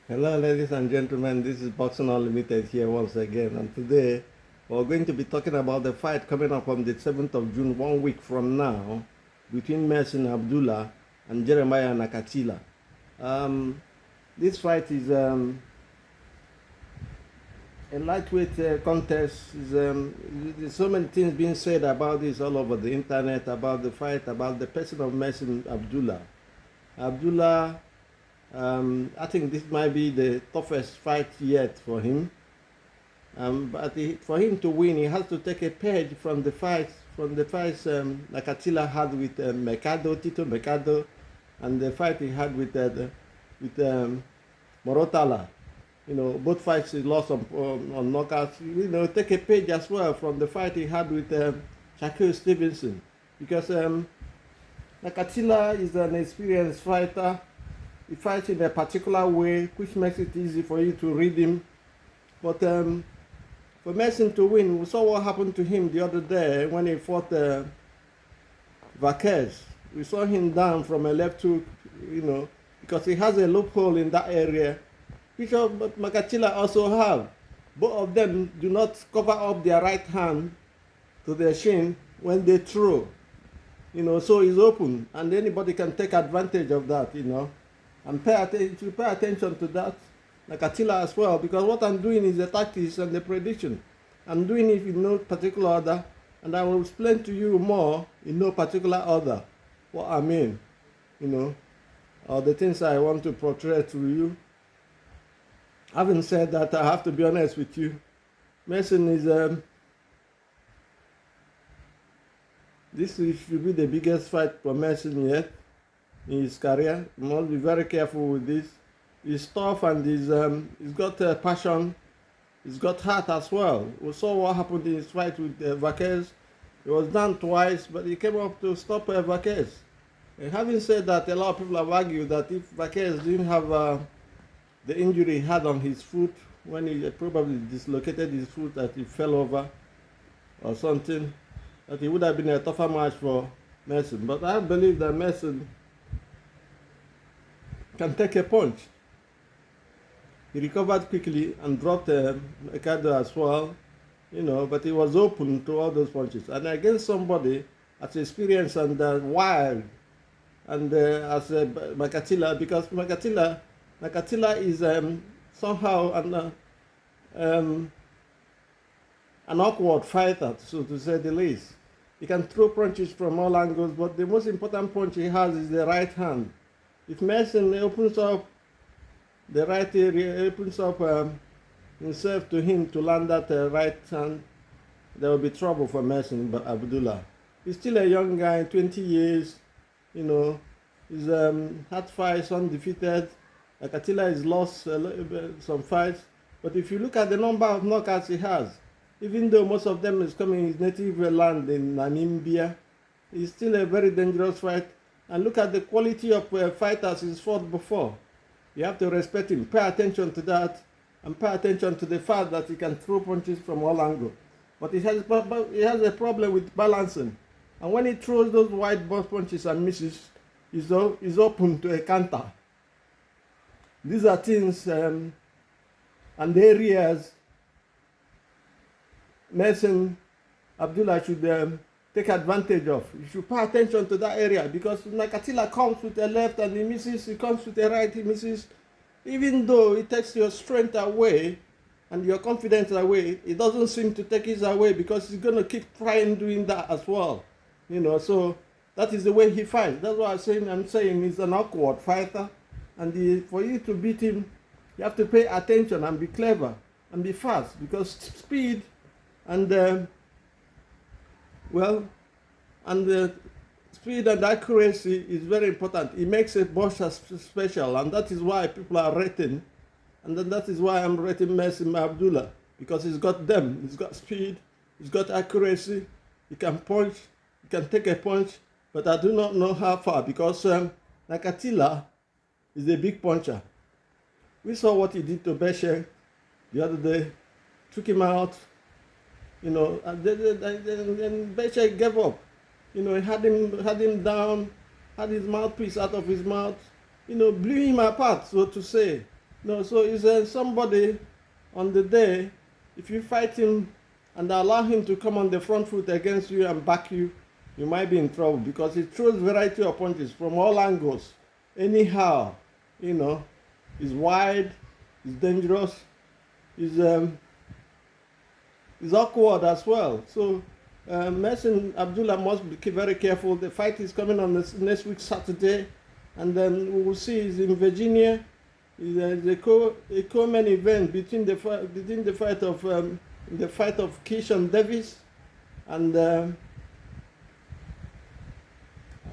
Hello, ladies and gentlemen. This is Boxing Unlimited here once again, and today we're going to be talking about the fight coming up on the 7th of June, 1 week from now, between Mason Abdullah and Jeremiah Nakatila. Um, this fight is a lightweight contest. There's so many things being said about this all over the internet about the fight, about the person of Mason Abdullah. Abdullah, I think this might be the toughest fight yet for him. For him to win, he has to take a page from the fights Nakatila had with Tito Mercado, and the fight he had with Morotala. Both fights he lost on knockouts. Take a page as well from the fight he had with Shaquille Stevenson, because Nakatila is an experienced fighter. He fights in a particular way, which makes it easy for you to read him. But for Mason to win, we saw what happened to him the other day when he fought Vaquez. We saw him down from a left hook, because he has a loophole in that area, which Nakatila also have. Both of them do not cover up their right hand to their shin when they throw. So it's open, and anybody can take advantage of that, and pay attention to that, Nakatila as well, because what I'm doing is the tactics and the prediction. I'm doing it in no particular order, and I will explain to you more in no particular order what I mean, or the things I want to portray to you. Having said that, I have to be honest with you. Mason is this should be the biggest fight for Mason yet in his career. You must be very careful with this. He's tough, and he's got passion. He's got heart as well. We saw what happened in his fight with Vaquez. He was down twice, but he came up to stop Vaquez. And having said that, a lot of people have argued that if Vaquez didn't have the injury he had on his foot, when he probably dislocated his foot, that he fell over or something, that it would have been a tougher match for Mason. But I believe that Mason can take a punch. He recovered quickly and dropped Mercado as well, but he was open to all those punches. And against somebody as experienced and wild, and as Nakatila, because Nakatila is somehow an awkward fighter, so to say the least. He can throw punches from all angles, but the most important punch he has is the right hand. If Mason opens up the right area, opens up himself to him to land that right hand, there will be trouble for Mason Abdullah. He's still a young guy, 20 years, he's had fights undefeated. Nakatila has lost some fights, but if you look at the number of knockouts he has, even though most of them is coming in his native land in Namibia, he's still a very dangerous fight. And look at the quality of fighters he's fought before. You have to respect him. Pay attention to that, and pay attention to the fact that he can throw punches from all angles. But he has a problem with balancing. And when he throws those wide burst punches and misses, he's open to a counter. These are things and areas Mason Abdullah should take advantage of. You should pay attention to that area, because Nakatila comes with a left and he misses, he comes with a right, he misses. Even though it takes your strength away and your confidence away, it doesn't seem to take it away, because he's going to keep trying doing that as well. So that is the way he fights. That's why I'm saying he's an awkward fighter. And for you to beat him, you have to pay attention and be clever and be fast, because speed and speed and accuracy is very important. It makes a boxer special, and that is why people are rating, and then that is why I'm rating Mason Abdullah, because he's got them. He's got speed, he's got accuracy, he can punch, he can take a punch, but I do not know how far, because Nakatila is a big puncher. We saw what he did to Beshe the other day, took him out, and then Beshe gave up. He had him down, had his mouthpiece out of his mouth, blew him apart, so to say. No, so is somebody on the day, if you fight him and allow him to come on the front foot against you and back you, you might be in trouble because he throws variety of punches from all angles. Anyhow, you know, he's wide, he's dangerous, he's awkward as well. So Mason Abdullah must be very careful. The fight is coming on this next week Saturday, and then we will see he's in Virginia. It's a co-main event between the fight of Keynsham Davis and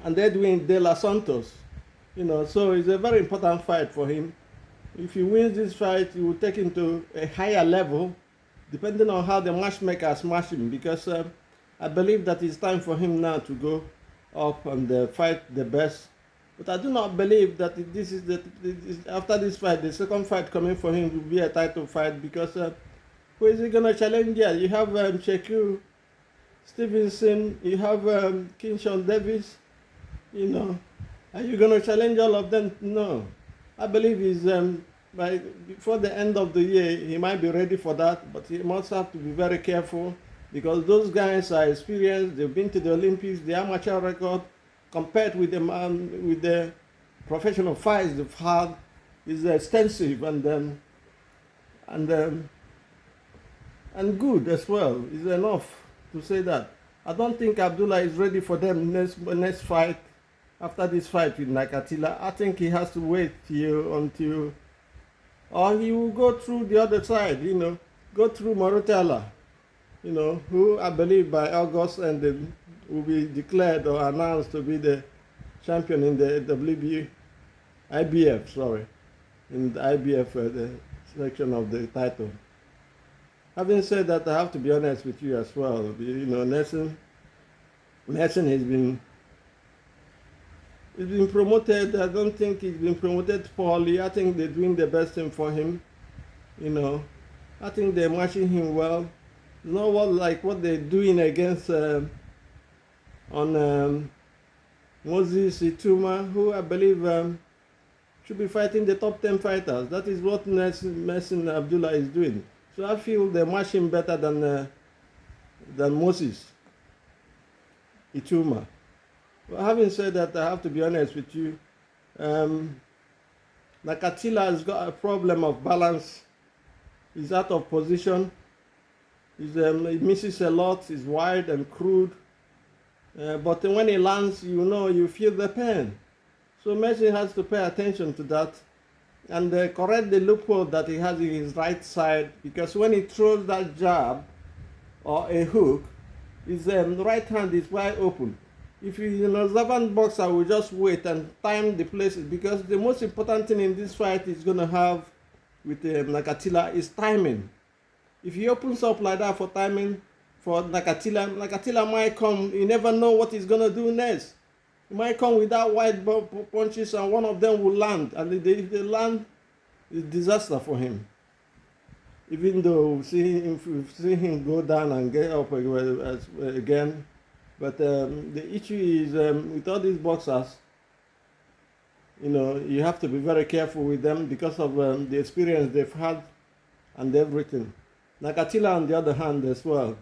Edwin de Los Santos. You know, so it's a very important fight for him. If he wins this fight, he will take him to a higher level, depending on how the matchmaker smash him. Because I believe that it's time for him now to go up and fight the best. But I do not believe that this is after this fight, the second fight coming for him will be a title fight, because who is he going to challenge here? You have Shakur Stevenson, you have Keynsham Davis, you know. Are you going to challenge all of them? No. I believe he's before the end of the year, he might be ready for that, but he must have to be very careful, because those guys are experienced, they've been to the Olympics, the amateur record, compared with the professional fights they've had, is extensive and good as well. Is enough to say that. I don't think Abdullah is ready for them next fight. After this fight with Nakatila, I think he has to wait until, or he will go through the other side. You know, go through Nakatila. You know, who I believe by August and will be declared or announced to be the champion in the IBF, in the IBF the section of the title. Having said that, I have to be honest with you as well. You know, Nelson has been promoted. I don't think he's been promoted poorly. I think they're doing the best thing for him. You know, I think they're matching him well. You know what they're doing against Moses Ituma, who I believe should be fighting the top 10 fighters. That is what Mason Abdullah is doing. So I feel they match him better than Moses Ituma. Well, having said that, I have to be honest with you. Nakatila has got a problem of balance. He's out of position. He misses a lot. He's wide and crude. But when he lands, you feel the pain. So Mason has to pay attention to that and correct the loophole that he has in his right side, because when he throws that jab or a hook, his right hand is wide open. If he's an observant boxer, will just wait and time the places, because the most important thing in this fight is going to have with Nakatila is timing. If he opens up like that for timing, for Nakatila might come. You never know what he's going to do next. He might come with that wide punches and one of them will land. And if they land, it's disaster for him. Even though we've seen him go down and get up again. But the issue is with all these boxers, you have to be very careful with them because of the experience they've had and everything. Nakatila, on the other hand, as well,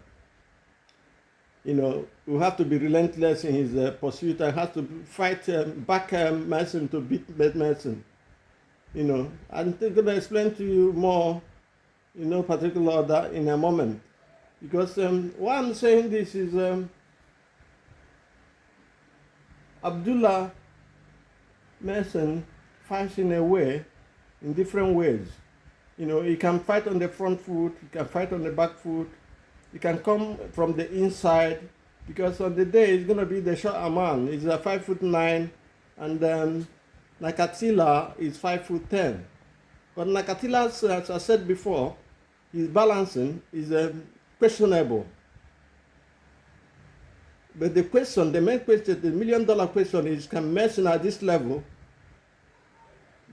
will have to be relentless in his pursuit and has to fight back Mason to beat Mason. I'm going to explain to you more, particular that in a moment. Because why I'm saying this is Abdullah Mason fights in a way, in different ways. He can fight on the front foot, he can fight on the back foot, he can come from the inside, because on the day he's going to be the shorter man. He's a 5'9", and then Nakatila is 5'10". But Nakatila, as I said before, his balancing is questionable. But the main question, the $1 million question is, can Mason at this level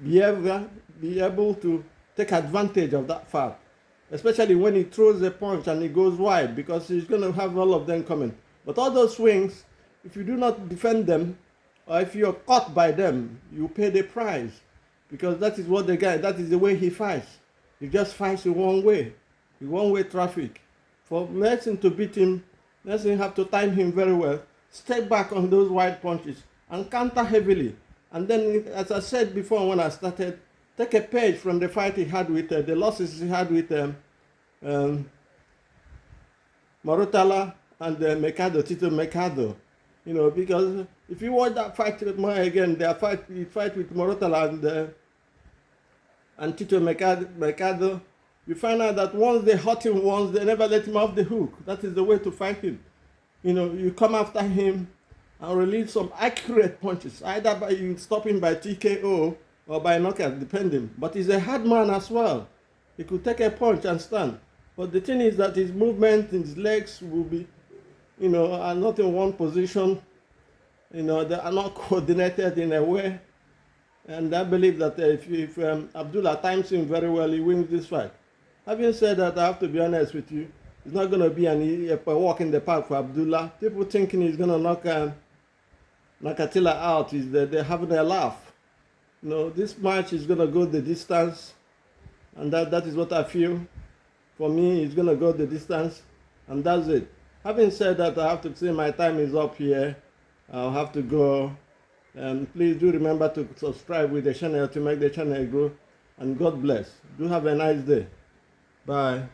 be able to take advantage of that fact? Especially when he throws a punch and he goes wide, because he's going to have all of them coming. But all those swings, if you do not defend them, or if you're caught by them, you pay the price. because that is what the guy, that is the way he fights. He just fights in one-way traffic. For Mason to beat him, Mason have to time him very well, step back on those wide punches, and counter heavily. And then, as I said before when I started, take a page from the fight he had with, the losses he had with Nakatila and Tito Mercado. You know, because if you watch that fight again, he fight with Nakatila and Tito Mercado, you find out that once they hurt him once, they never let him off the hook. That is the way to fight him. You know, you come after him and release some accurate punches, either by you stop him by TKO or by knockout, depending. But he's a hard man as well. He could take a punch and stand. But the thing is that his movement, his legs will be, you know, are not in one position. You know, they are not coordinated in a way. And I believe that if Abdullah times him very well, he wins this fight. Having said that, I have to be honest with you. It's not going to be a walk in the park for Abdullah. People thinking he's going to knock Nakatila out. They're having a laugh. You know, this match is going to go the distance. And that is what I feel. For me, it's going to go the distance. And that's it. Having said that, I have to say my time is up here. I'll have to go. And please do remember to subscribe with the channel to make the channel grow. And God bless. Do have a nice day. Bye.